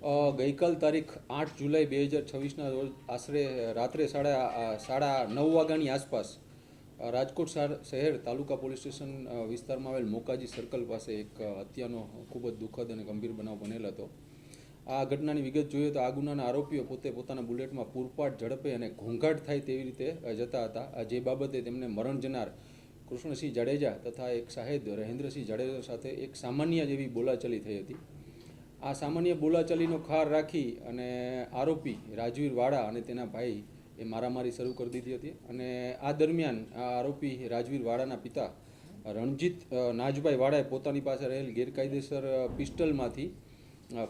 ગઈકાલ તારીખ 8 જુલાઈ 2026ના રોજ આશરે રાત્રે સાડા 9 વાગ્યાની આસપાસ રાજકોટ શહેર તાલુકા પોલીસ સ્ટેશન વિસ્તારમાં આવેલ મોકાજી સર્કલ પાસે એક હત્યાનો ખૂબ જ દુઃખદ અને ગંભીર બનાવ બનેલ હતો. આ ઘટનાની વિગત જોઈએ તો આ ગુનાના આરોપીઓ પોતાના બુલેટમાં પૂરપાટ ઝડપે અને ઘોંઘાટ થાય તેવી રીતે જતા હતા. જે બાબતે તેમને મરણ જનાર કૃષ્ણસિંહ જાડેજા તથા એક સાહેબ રહેન્દ્રસિંહ જાડેજા સાથે એક સામાન્ય જેવી બોલાચાલી થઈ હતી. આ સામાન્ય બોલાચાલીનો ખાર રાખી અને આરોપી રાજવીર વાડા અને તેના ભાઈ એ મારામારી શરૂ કરી દીધી હતી. અને આ દરમિયાન આ આરોપી રાજવીર વાડાના પિતા રણજીત નાજભાઈ વાડાએ પોતાની પાસે રહેલ ગેરકાયદેસર પિસ્ટલમાંથી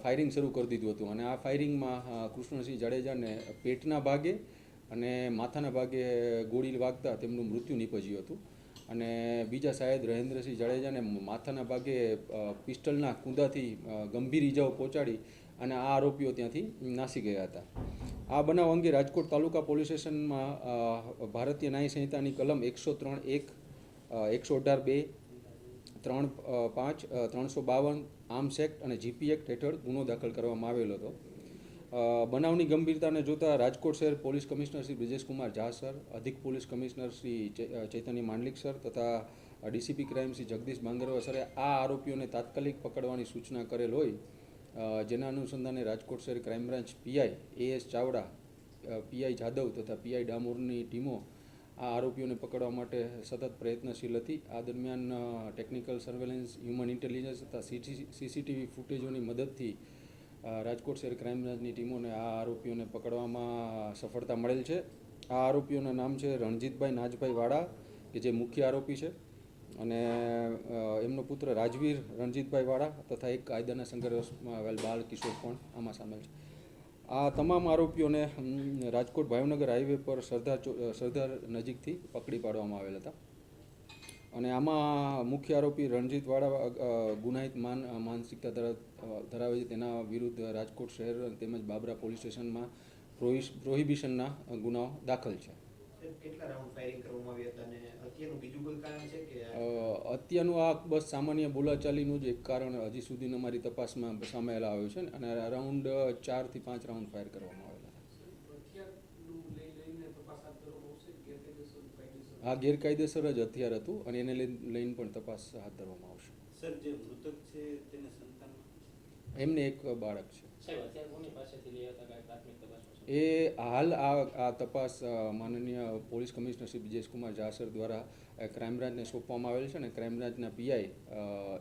ફાયરિંગ શરૂ કરી દીધું હતું. અને આ ફાયરિંગમાં કૃષ્ણસિંહ જાડેજાને પેટના ભાગે અને માથાના ભાગે ગોળી વાગતા તેમનું મૃત્યુ નીપજ્યું હતું. અને બીજા સાહેબ રહેન્દ્રસિંહ જાડેજાને માથાના ભાગે પિસ્ટલના કૂંદાથી ગંભીર ઈજાઓ પહોંચાડી અને આ આરોપીઓ ત્યાંથી નાસી ગયા હતા. આ બનાવ અંગે રાજકોટ તાલુકા પોલીસ સ્ટેશનમાં ભારતીય ન્યાય સંહિતાની કલમ 103(1), 118(2), 3(5), 352 આર્મ્સ એક્ટ અને જીપી એક્ટ હેઠળ ગુનો દાખલ કરવામાં આવેલો હતો. બનાવની ગંભીરતાને જોતા રાજકોટ શહેર police commissioner Shri Brijeshkumar Jha sir, અધિક પોલીસ કમિશનર શ્રી ચૈતન્ય માંડલિક સર તથા ડીસીપી ક્રાઇમ શ્રી જગદીશ બાંગરવા સરે આ આરોપીઓને તાત્કાલિક પકડવાની સૂચના કરેલ હોય. જેના અનુસંધાને રાજકોટ શહેર crime branch PI A S Chavda, PI Jadav તથા પીઆઈ ડામોરની ટીમો આ આરોપીઓને પકડવા માટે સતત પ્રયત્નશીલ હતી. આ દરમિયાન ટેકનિકલ સર્વેલન્સ, હ્યુમન ઇન્ટેલિજન્સ તથા સીસીટીવી ફૂટેજોની મદદથી રાજકોટ શહેર ક્રાઇમ બ્રાન્ચની ટીમોને આ આરોપીઓને પકડવામાં સફળતા મળેલ છે. આ આરોપીઓના નામ છે રણજીતભાઈ નાજભાઈ વાડા કે જે મુખ્ય આરોપી છે, અને એમનો પુત્ર રાજવીર રણજીતભાઈ વાડા તથા એક કાયદાના સંઘર્ષમાં આવેલ બાળ કિશોર પણ આમાં સામેલ છે. આ તમામ આરોપીઓને રાજકોટ ભાવનગર હાઈવે પર સરદાર નજીકથી પકડી પાડવામાં આવેલ હતા. અને આમાં મુખ્ય આરોપી રણજીત વાડા ગુનાહિત માનસિકતા ધરાવે છે. તેના વિરુદ્ધ રાજકોટ શહેર તેમજ બાબરા પોલીસ સ્ટેશનમાં પ્રોહિબિશનના ગુનાઓ દાખલ છે. કેટલા રાઉન્ડ ફાયરિંગ કરવામાં આવ્યા હતા અને હત્યાનું બીજું કોઈ કારણ છે કે? હત્યાનું આ બસ સામાન્ય બોલાચાલીનું જ એક કારણ હજી સુધી અમારી તપાસમાં સામે આવ્યું છે. અને અરાઉન્ડ 4 થી 5 રાઉન્ડ ફાયર કરવામાં આવેલા હતા. આ ગેરકાયદેસર જ હથિયાર હતું અને એને લઈને પણ તપાસ હાથ ધરવામાં આવશે. સર, જે મૃતક છે તેને સંતાન? એમને એક બાળક છે. સાહેબ, અત્યારે કોની પાસેથી લઈ હતા કાંઈ પ્રાથમિક તપાસ? એ હાલ આ તપાસ માનનીય police commissioner Shri Brijeshkumar Jha sir દ્વારા ક્રાઇમ બ્રાન્ચને સોંપવામાં આવેલ છે. અને ક્રાઇમ બ્રાન્ચના પીઆઈ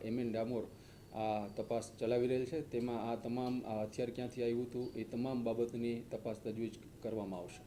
એમએન ડામોર આ તપાસ ચલાવી રહેલ છે. તેમાં આ તમામ હથિયાર ક્યાંથી આવ્યું હતું એ તમામ બાબતની તપાસ તજવીજ કરવામાં આવશે.